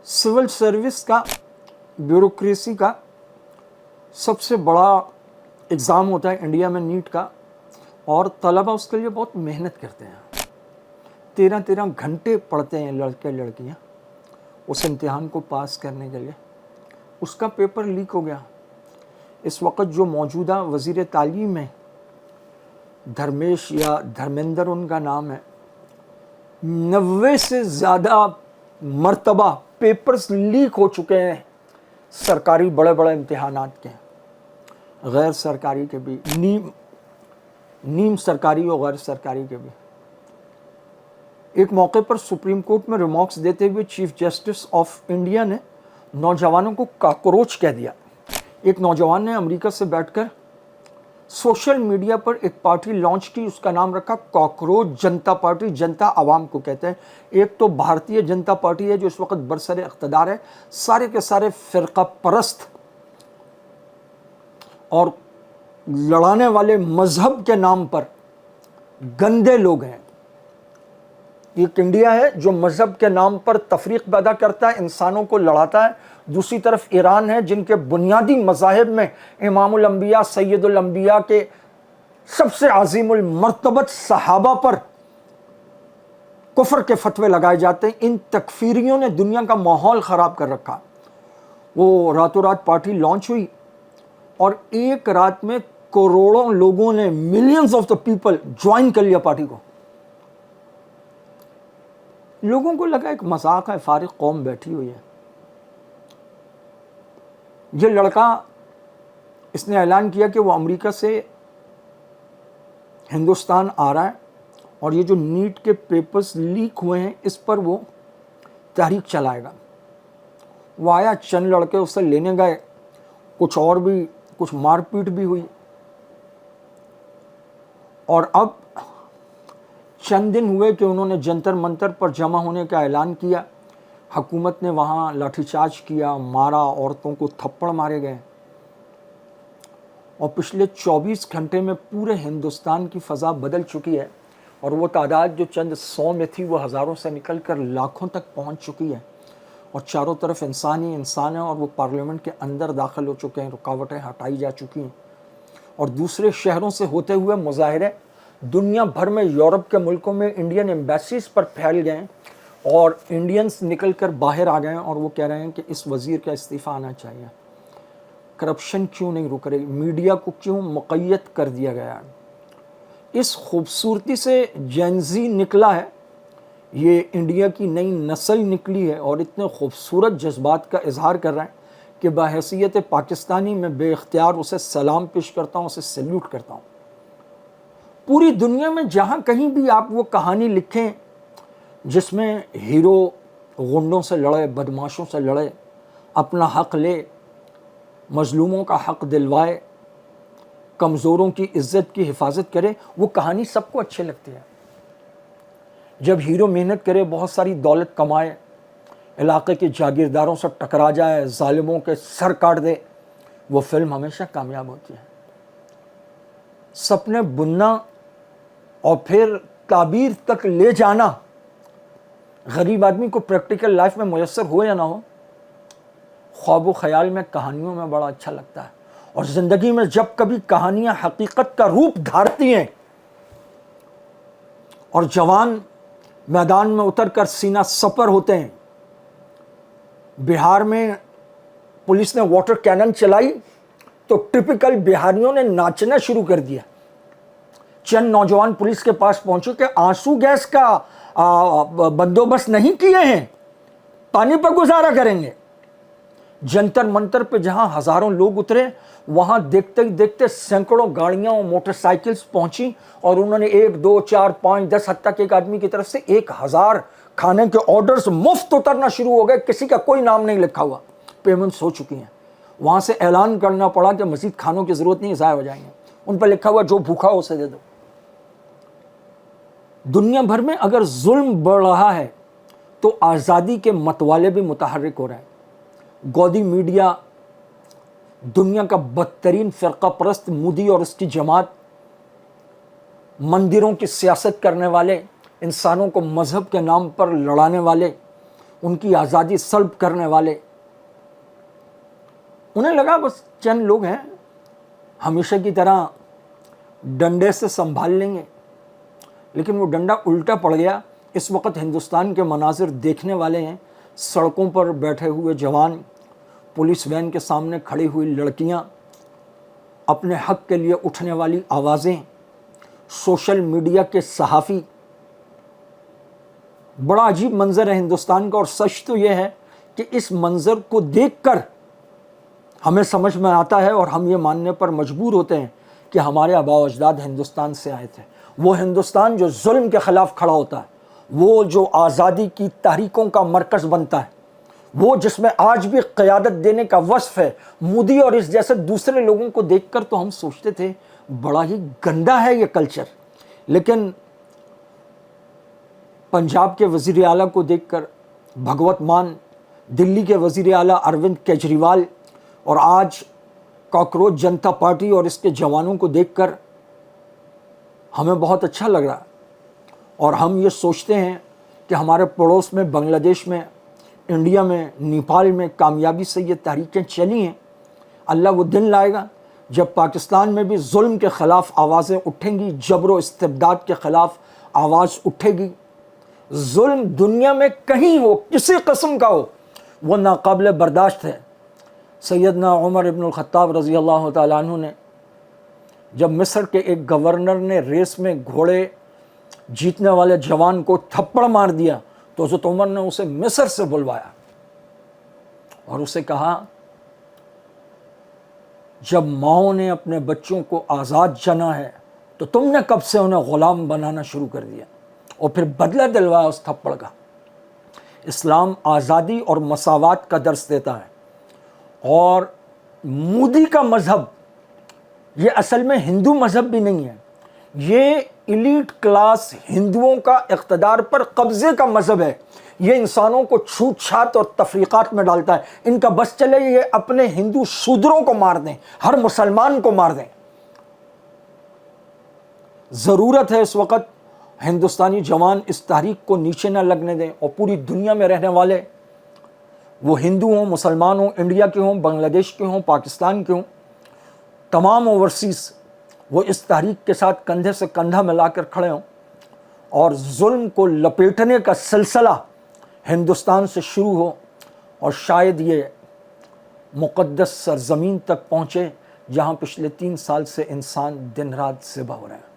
Civil service का, bureaucracy का सबसे बड़ा एग्ज़ाम होता है इंडिया में नीट का, और तलबा उसके लिए बहुत मेहनत करते हैं। 13-13 घंटे पढ़ते हैं लड़के लड़कियां उस इम्तिहान को पास करने के लिए। उसका पेपर लीक हो गया। इस वक्त जो मौजूदा वज़ीर तालीम है, धर्मेश या धर्मेंद्र उनका नाम है, 90 से ज़्यादा मर्तबा पेपर्स लीक हो चुके हैं सरकारी बड़े बड़े इम्तिहानात के, गैर सरकारी के भी, नीम सरकारी और गैर सरकारी के भी। एक मौके पर सुप्रीम कोर्ट में रिमार्क्स देते हुए चीफ जस्टिस ऑफ इंडिया ने नौजवानों को कॉकरोच कह दिया। एक नौजवान ने अमेरिका से बैठकर सोशल मीडिया पर एक पार्टी लॉन्च की, उसका नाम रखा कॉकरोच जनता पार्टी। जनता आवाम को कहते हैं। एक तो भारतीय जनता पार्टी है जो इस वक्त बरसरे इख्तदार है, सारे के सारे फ़िरका परस्त और लड़ाने वाले मजहब के नाम पर गंदे लोग हैं। एक इंडिया है जो मजहब के नाम पर तफरीक पैदा करता है, इंसानों को लड़ाता है। दूसरी तरफ ईरान है जिनके बुनियादी मज़ाहिब में इमामुल अंबिया सैयदुल अंबिया के सबसे अज़ीमुल मर्तबत सहाबा पर कुफ्र के फतवे लगाए जाते हैं। इन तकफीरियों ने दुनिया का माहौल ख़राब कर रखा। वो रातों रात पार्टी लॉन्च हुई और एक रात में करोड़ों लोगों ने, millions of the people join कर लिया पार्टी को। लोगों को लगा एक मजाक है, फारिग कौम बैठी हुई है। ये लड़का, इसने ऐलान किया कि वो अमेरिका से हिंदुस्तान आ रहा है और ये जो नीट के पेपर्स लीक हुए हैं इस पर वो तहरीक चलाएगा। वो आया, चंद लड़के उससे लेने गए, कुछ और भी, कुछ मारपीट भी हुई। और अब चंद दिन हुए कि उन्होंने जंतर मंतर पर जमा होने का ऐलान किया। हुकूमत ने वहाँ लाठीचार्ज किया, मारा, औरतों को थप्पड़ मारे गए। और पिछले 24 घंटे में पूरे हिंदुस्तान की फ़ज़ा बदल चुकी है और वो तादाद जो चंद 100 में थी वो हज़ारों से निकल कर लाखों तक पहुँच चुकी है। और चारों तरफ इंसान ही इंसान है और वो पार्लियामेंट के अंदर दाखिल हो चुके हैं, रुकावटें हटाई जा चुकी हैं। और दूसरे शहरों से होते हुए मुजाहरे दुनिया भर में, यूरोप के मुल्कों में इंडियन एम्बेसीज पर फैल गए और इंडियंस निकल कर बाहर आ गए और वो कह रहे हैं कि इस वज़ीर का इस्तीफ़ा आना चाहिए। करप्शन क्यों नहीं रुक रही? मीडिया को क्यों मुक़य्यद कर दिया गया है? इस खूबसूरती से जेनज़ी निकला है, ये इंडिया की नई नस्ल निकली है और इतने खूबसूरत जज्बात का इजहार कर रहा है कि बहैसियत पाकिस्तानी में बेख्तियार उसे सलाम पेश करता हूँ, उसे सैल्यूट करता हूँ। पूरी दुनिया में जहाँ कहीं भी आप वो कहानी लिखें जिसमें हीरो गुंडों से लड़े, बदमाशों से लड़े, अपना हक़ ले, मज़लूमों का हक़ दिलवाए, कमज़ोरों की इज़्ज़त की हिफाजत करे, वो कहानी सबको अच्छी लगती है। जब हीरो मेहनत करे, बहुत सारी दौलत कमाए, इलाके के जागीरदारों से टकरा जाए, ज़ालिमों के सर काट दे, वो फिल्म हमेशा कामयाब होती है। सपने बुनना और फिर ताबीर तक ले जाना गरीब आदमी को प्रैक्टिकल लाइफ में मुयस्सर हो या ना हो, ख्वाब व ख़याल में, कहानियों में बड़ा अच्छा लगता है। और ज़िंदगी में जब कभी कहानियाँ हकीकत का रूप धारती हैं और जवान मैदान में उतर कर सीना सपर होते हैं। बिहार में पुलिस ने वाटर कैनन चलाई तो टिपिकल बिहारियों ने नाचना शुरू कर दिया। चंद नौजवान पुलिस के पास पहुंचे कि आंसू गैस का बंदोबस्त नहीं किए हैं, पानी पर गुजारा करेंगे। जंतर मंतर पे जहां हजारों लोग उतरे, वहां देखते ही देखते सैकड़ों गाड़ियां और मोटरसाइकिल्स पहुंची और उन्होंने 1, 2, 4, 5, 10 हद तक एक आदमी की तरफ से 1000 खाने के ऑर्डर्स मुफ्त उतरना शुरू हो गए। किसी का कोई नाम नहीं लिखा हुआ, पेमेंट्स हो चुकी हैं। वहां से ऐलान करना पड़ा कि मजीद खानों की जरूरत नहीं, ज़ाया हो जाएंगे। उन पर लिखा हुआ जो भूखा हो उसे दे दो। दुनिया भर में अगर जुल्म बढ़ रहा है तो आज़ादी के मतवाले भी मुतहर्रिक हो रहे हैं। गौदी मीडिया, दुनिया का बदतरीन फ़िरका परस्त मोदी और उसकी जमात, मंदिरों की सियासत करने वाले, इंसानों को मज़हब के नाम पर लड़ाने वाले, ان کی آزادی سلب کرنے والے، انہیں لگا بس چند لوگ ہیں، ہمیشہ کی طرح ڈنڈے سے سنبھال لیں گے، لیکن وہ ڈنڈا الٹا پڑ گیا۔ اس وقت ہندوستان کے مناظر دیکھنے والے ہیں، سڑکوں پر بیٹھے ہوئے جوان، پولیس وین کے سامنے کھڑی ہوئی لڑکیاں، اپنے حق کے لیے اٹھنے والی آوازیں، سوشل میڈیا کے صحافی۔ بڑا عجیب منظر ہے ہندوستان کا، اور سچ تو یہ ہے کہ اس منظر کو دیکھ کر ہمیں سمجھ میں آتا ہے اور ہم یہ ماننے پر مجبور ہوتے ہیں کہ ہمارے آباء و اجداد ہندوستان سے آئے تھے۔ وہ ہندوستان جو ظلم کے خلاف کھڑا ہوتا ہے، وہ جو آزادی کی تحریکوں کا مرکز بنتا ہے، وہ جس میں آج بھی قیادت دینے کا وصف ہے۔ مودی اور اس جیسے دوسرے لوگوں کو دیکھ کر تو ہم سوچتے تھے بڑا ہی گندا ہے یہ کلچر، لیکن پنجاب کے وزیر اعلیٰ کو دیکھ کر، بھگوت مان، دلی کے وزیر اعلیٰ اروند کیجریوال، اور آج کاکروچ جنتا پارٹی اور اس کے جوانوں کو دیکھ کر ہمیں بہت اچھا لگ رہا ہے، اور ہم یہ سوچتے ہیں کہ ہمارے پڑوس میں، بنگلہ دیش میں، انڈیا میں، نیپال میں کامیابی سے یہ تحریکیں چلی ہیں۔ اللہ وہ دن لائے گا جب پاکستان میں بھی ظلم کے خلاف آوازیں اٹھیں گی، جبر و استبداد کے خلاف آواز اٹھے گی۔ ظلم دنیا میں کہیں ہو، کسی قسم کا ہو، وہ ناقابل برداشت ہے۔ سیدنا عمر ابن الخطاب رضی اللہ تعالیٰ عنہ نے جب مصر کے ایک گورنر نے ریس میں گھوڑے جیتنے والے جوان کو تھپڑ مار دیا تو حضرت عمر نے اسے مصر سے بلوایا اور اسے کہا، جب ماؤں نے اپنے بچوں کو آزاد جنا ہے تو تم نے کب سے انہیں غلام بنانا شروع کر دیا، اور پھر بدلہ دلوایا اس تھپڑ کا۔ اسلام آزادی اور مساوات کا درس دیتا ہے، اور مودی کا مذہب یہ اصل میں ہندو مذہب بھی نہیں ہے، یہ ایلیٹ کلاس ہندوؤں کا اقتدار پر قبضے کا مذہب ہے۔ یہ انسانوں کو چھوت چھات اور تفریقات میں ڈالتا ہے۔ ان کا بس چلے یہ اپنے ہندو شودروں کو مار دیں، ہر مسلمان کو مار دیں۔ ضرورت ہے اس وقت ہندوستانی جوان اس تحریک کو نیچے نہ لگنے دیں، اور پوری دنیا میں رہنے والے، وہ ہندو ہوں، مسلمان ہوں، انڈیا کے ہوں، بنگلہ دیش کے ہوں، پاکستان کے ہوں، تمام اوورسیز، وہ اس تحریک کے ساتھ کندھے سے کندھا ملا کر کھڑے ہوں، اور ظلم کو لپیٹنے کا سلسلہ ہندوستان سے شروع ہو، اور شاید یہ مقدس سرزمین تک پہنچے جہاں پچھلے 3 سال سے انسان دن رات ذبح ہو رہے ہیں۔